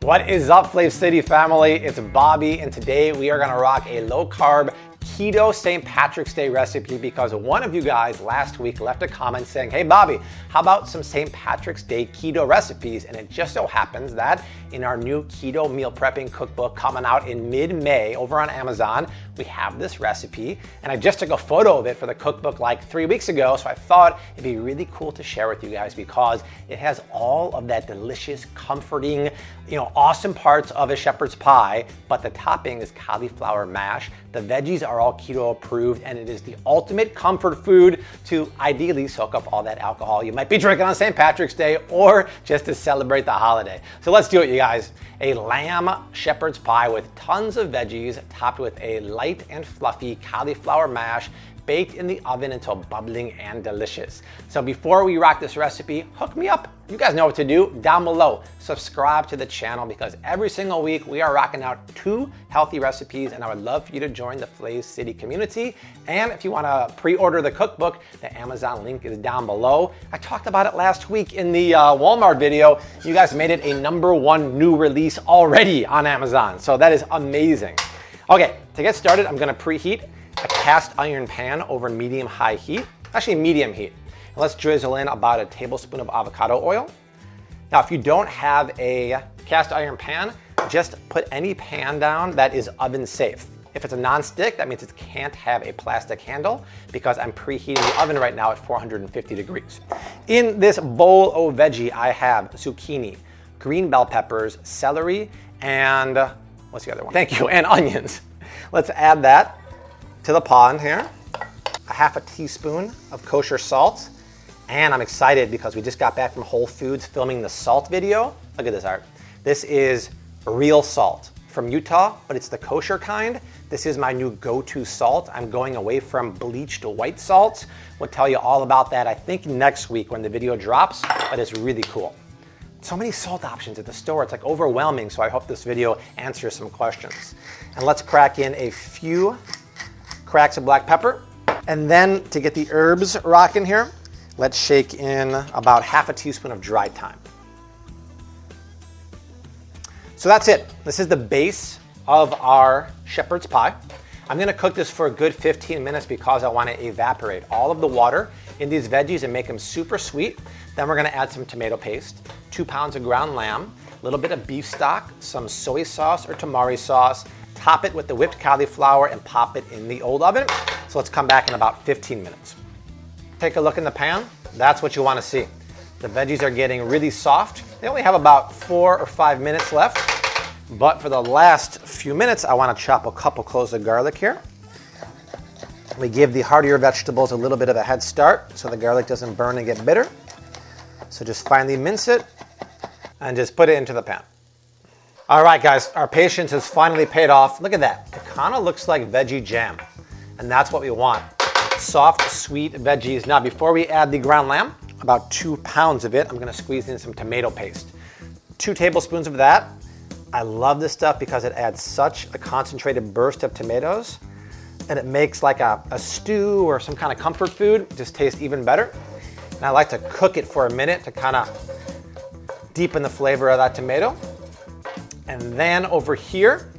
What is up, Flav City family? It's Bobby, and today we are gonna rock a low-carb keto St. Patrick's Day recipe because one of you guys last week left a comment saying, hey Bobby, how about some St. Patrick's Day keto recipes? And it just so happens that in our new keto meal prepping cookbook coming out in mid-May over on Amazon, we have this recipe, and I just took a photo of it for the cookbook like 3 weeks ago, so I thought it'd be really cool to share with you guys because it has all of that delicious, comforting, awesome parts of a shepherd's pie, but the topping is cauliflower mash. The veggies are all keto approved, and it is the ultimate comfort food to ideally soak up all that alcohol you might be drinking on St. Patrick's Day or just to celebrate the holiday. So let's do it, you guys. A lamb shepherd's pie with tons of veggies topped with a light and fluffy cauliflower mash baked in the oven until bubbling and delicious. So before we rock this recipe, hook me up. You guys know what to do down below. Subscribe to the channel because every single week we are rocking out 2 healthy recipes, and I would love for you to join the Flav City community. And if you want to pre-order the cookbook, the Amazon link is down below. I talked about it last week in the Walmart video. You guys made it a #1 new release already on Amazon, so that is amazing. Okay, to get started, I'm gonna preheat a cast iron pan over medium-high heat, actually medium heat. And let's drizzle in about a tablespoon of avocado oil. Now, if you don't have a cast iron pan, just put any pan down that is oven safe. If it's a non-stick, that means it can't have a plastic handle because I'm preheating the oven right now at 450 degrees. In this bowl of veggie, I have zucchini, green bell peppers, celery, and what's the other one? Thank you, and onions. Let's add that to the pan here. A half a teaspoon of kosher salt. And I'm excited because we just got back from Whole Foods filming the salt video. Look at this, Art. This is real salt from Utah, but it's the kosher kind. This is my new go-to salt. I'm going away from bleached white salt. We'll tell you all about that, I think, next week when the video drops, but it's really cool. So many salt options at the store, it's like overwhelming, so I hope this video answers some questions. And let's crack in a few cracks of black pepper. And then to get the herbs rocking here, let's shake in about half a teaspoon of dried thyme. So that's it. This is the base of our shepherd's pie. I'm gonna cook this for a good 15 minutes because I wanna evaporate all of the water in these veggies and make them super sweet. Then we're gonna add some tomato paste, 2 pounds of ground lamb, a little bit of beef stock, some soy sauce or tamari sauce, top it with the whipped cauliflower and pop it in the old oven. So let's come back in about 15 minutes. Take a look in the pan. That's what you want to see. The veggies are getting really soft. They only have about 4 or 5 minutes left. But for the last few minutes, I want to chop a couple cloves of garlic here. We give the heartier vegetables a little bit of a head start so the garlic doesn't burn and get bitter. So just finely mince it and just put it into the pan. All right, guys, our patience has finally paid off. Look at that. It kind of looks like veggie jam, and that's what we want. Soft, sweet veggies. Now, before we add the ground lamb, about 2 pounds of it, I'm gonna squeeze in some tomato paste. 2 tablespoons of that. I love this stuff because it adds such a concentrated burst of tomatoes, and it makes like a stew or some kind of comfort food just taste even better. And I like to cook it for a minute to kind of deepen the flavor of that tomato. And then over here,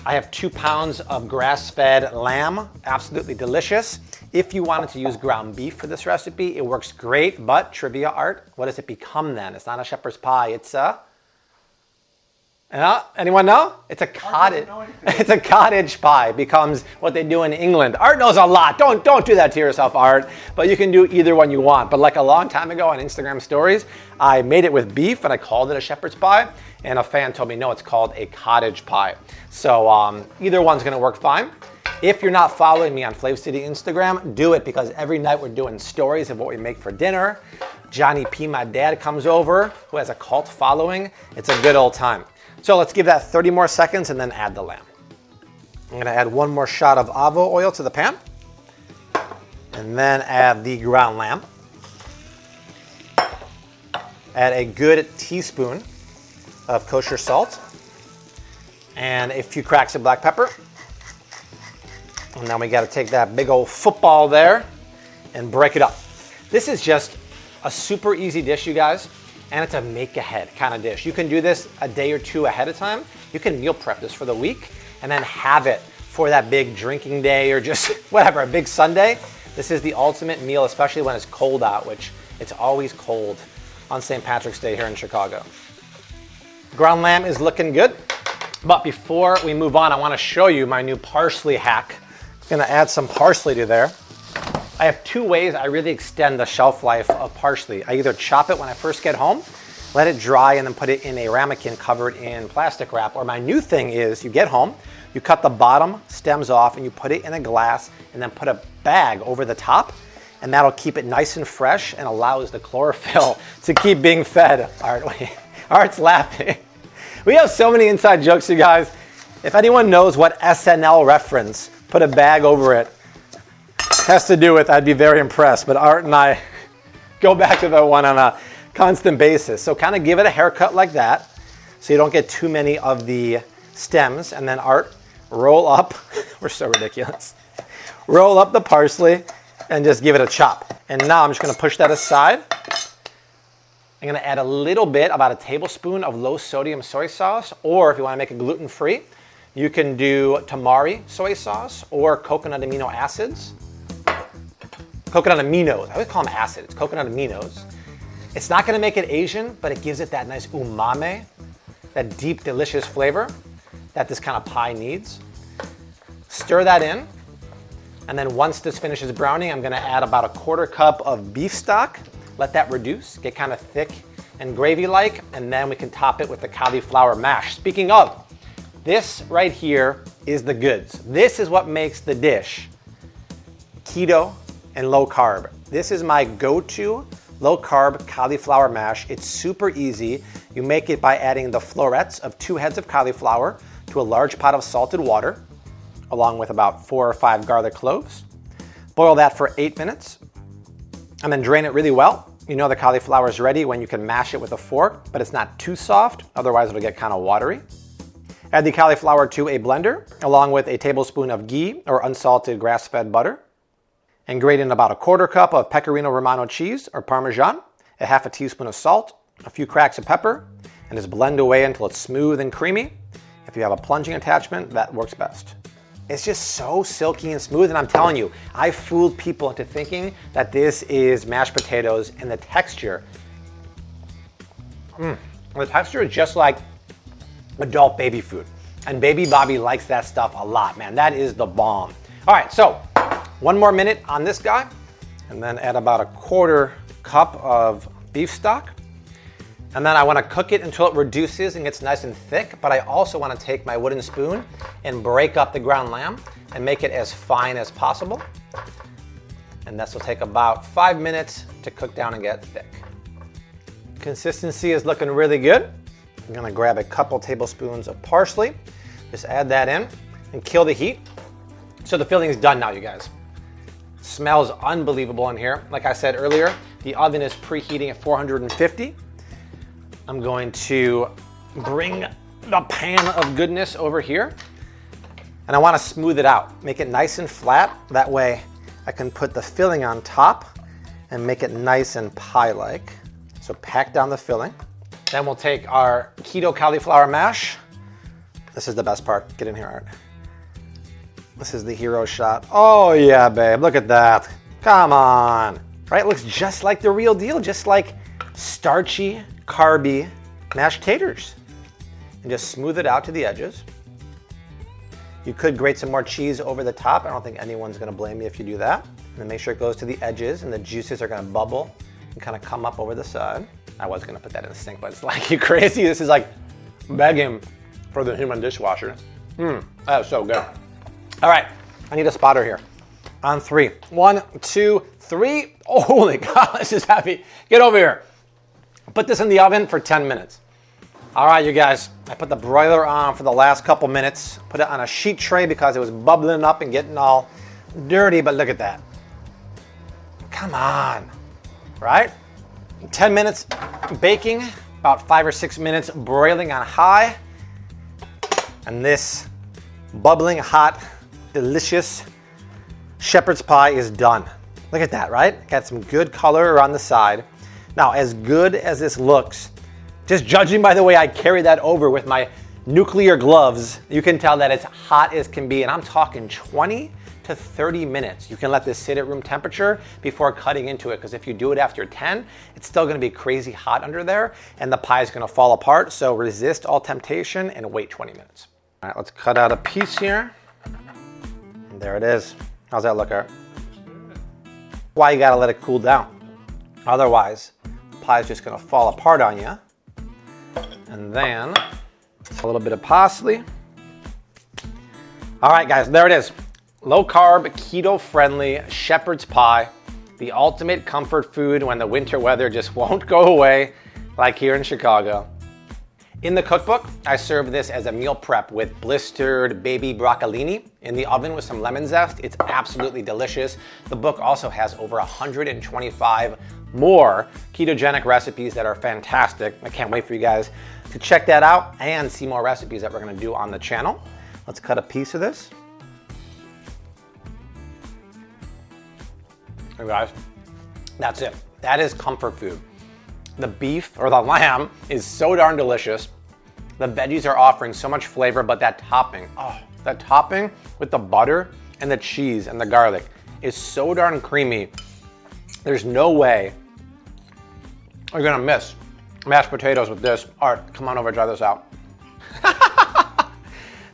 I have 2 pounds of grass-fed lamb, absolutely delicious. If you wanted to use ground beef for this recipe, it works great, but trivia, Art, what does it become then? It's not a shepherd's pie, it's a, anyone know? It's a cottage. It's a cottage pie. It becomes what they do in England. Art knows a lot. Don't do that to yourself, Art. But you can do either one you want. But like a long time ago on Instagram stories, I made it with beef and I called it a shepherd's pie. And a fan told me, no, it's called a cottage pie. So either one's gonna work fine. If you're not following me on Flav City Instagram, do it because every night we're doing stories of what we make for dinner. Johnny P, my dad, comes over, who has a cult following. It's a good old time. So let's give that 30 more seconds and then add the lamb. I'm gonna add 1 more shot of avo oil to the pan and then add the ground lamb. Add a good teaspoon of kosher salt and a few cracks of black pepper. And now we gotta take that big old football there and break it up. This is just a super easy dish, you guys. and it's a make ahead kind of dish. You can do this a day or two ahead of time. You can meal prep this for the week and then have it for that big drinking day or just whatever, a big Sunday. This is the ultimate meal, especially when it's cold out, which it's always cold on St. Patrick's Day here in Chicago. Ground lamb is looking good, but before we move on, I want to show you my new parsley hack. I'm gonna add some parsley to there. I have two ways I really extend the shelf life of parsley. I either chop it when I first get home, let it dry, and then put it in a ramekin covered in plastic wrap. Or my new thing is you get home, you cut the bottom stems off and you put it in a glass and then put a bag over the top, and that'll keep it nice and fresh and allows the chlorophyll to keep being fed. Art's laughing. We have so many inside jokes, you guys. If anyone knows what SNL reference, put a bag over it, has to do with, I'd be very impressed. But Art and I go back to that one on a constant basis. So kind of give it a haircut like that so you don't get too many of the stems. And then Art, roll up, we're so ridiculous. Roll up the parsley and just give it a chop. And now I'm just gonna push that aside. I'm gonna add a little bit, about a tablespoon of low sodium soy sauce, or if you wanna make it gluten-free, you can do tamari soy sauce or coconut amino acids. Coconut aminos, I always call them acids, it's coconut aminos. It's not gonna make it Asian, but it gives it that nice umami, that deep, delicious flavor that this kind of pie needs. Stir that in, and then once this finishes browning, I'm gonna add about a 1/4 cup of beef stock. Let that reduce, get kind of thick and gravy-like, and then we can top it with the cauliflower mash. Speaking of, this right here is the goods. This is what makes the dish keto and low carb. This is my go-to low carb cauliflower mash. It's super easy. You make it by adding the florets of 2 heads of cauliflower to a large pot of salted water, along with about 4 or 5 garlic cloves. Boil that for 8 minutes, and then drain it really well. You know the cauliflower is ready when you can mash it with a fork, but it's not too soft, otherwise it'll get kind of watery. Add the cauliflower to a blender, along with a tablespoon of ghee or unsalted grass-fed butter, and grate in about a 1/4 cup of Pecorino Romano cheese or Parmesan, a 1/2 teaspoon of salt, a few cracks of pepper, and just blend away until it's smooth and creamy. If you have a plunging attachment, that works best. It's just so silky and smooth, and I'm telling you, I fooled people into thinking that this is mashed potatoes, and the texture, the texture is just like adult baby food. And baby Bobby likes that stuff a lot, man. That is the bomb. All right, so 1 more minute on this guy, and then add about a 1/4 cup of beef stock. And then I want to cook it until it reduces and gets nice and thick, but I also want to take my wooden spoon and break up the ground lamb and make it as fine as possible. And this will take about 5 minutes to cook down and get thick. Consistency is looking really good. I'm gonna grab a couple tablespoons of parsley, just add that in and kill the heat. So the filling is done now, you guys. Smells unbelievable in here. Like I said earlier, the oven is preheating at 450. I'm going to bring the pan of goodness over here, and I want to smooth it out, make it nice and flat. That way I can put the filling on top and make it nice and pie-like. So pack down the filling. Then we'll take our keto cauliflower mash. This is the best part. Get in here, Art. This is the hero shot. Oh yeah, babe, look at that. Come on. Right, it looks just like the real deal, just like starchy, carby mashed taters. And just smooth it out to the edges. You could grate some more cheese over the top. I don't think anyone's gonna blame me if you do that. And then make sure it goes to the edges and the juices are gonna bubble and kind of come up over the side. I was gonna put that in the sink, but it's like you crazy. This is like begging for the human dishwasher. That is so good. All right, I need a spotter here. On 3. 1, 2, 3. Oh, holy God, this is heavy. Get over here. Put this in the oven for 10 minutes. All right, you guys, I put the broiler on for the last couple minutes. Put it on a sheet tray because it was bubbling up and getting all dirty, but look at that. Come on, right? 10 minutes baking, about 5 or 6 minutes broiling on high. And this bubbling hot, delicious shepherd's pie is done. Look at that, right? Got some good color around the side. Now, as good as this looks, just judging by the way I carry that over with my nuclear gloves, you can tell that it's hot as can be, and I'm talking 20 to 30 minutes. You can let this sit at room temperature before cutting into it, because if you do it after 10, it's still gonna be crazy hot under there, and the pie is gonna fall apart, so resist all temptation and wait 20 minutes. All right, let's cut out a piece here. And there it is. How's that look, Art? Why you gotta let it cool down. Otherwise, the pie is just gonna fall apart on you. And then a little bit of parsley. All right, guys, there it is. Low carb, keto friendly shepherd's pie, the ultimate comfort food when the winter weather just won't go away, like here in Chicago. In the cookbook, I serve this as a meal prep with blistered baby broccolini in the oven with some lemon zest. It's absolutely delicious. The book also has over 125 more ketogenic recipes that are fantastic. I can't wait for you guys to check that out and see more recipes that we're gonna do on the channel. Let's cut a piece of this. Hey guys, that's it. That is comfort food. The beef or the lamb is so darn delicious. The veggies are offering so much flavor, but that topping, that topping with the butter and the cheese and the garlic is so darn creamy. There's no way you're gonna miss mashed potatoes with this. Art, come on over and try this out.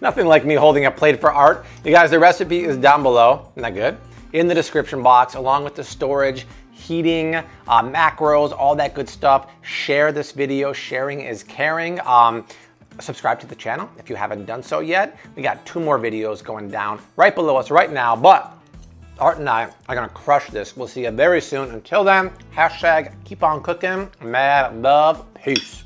Nothing like me holding a plate for Art. You guys, the recipe is down below. Isn't that good? In the description box, along with the storage, heating, macros, all that good stuff. Share this video. Sharing is caring. Subscribe to the channel if you haven't done so yet. We got 2 more videos going down right below us right now, but Art and I are gonna crush this. We'll see you very soon. Until then, hashtag keep on cooking. Mad love. Peace.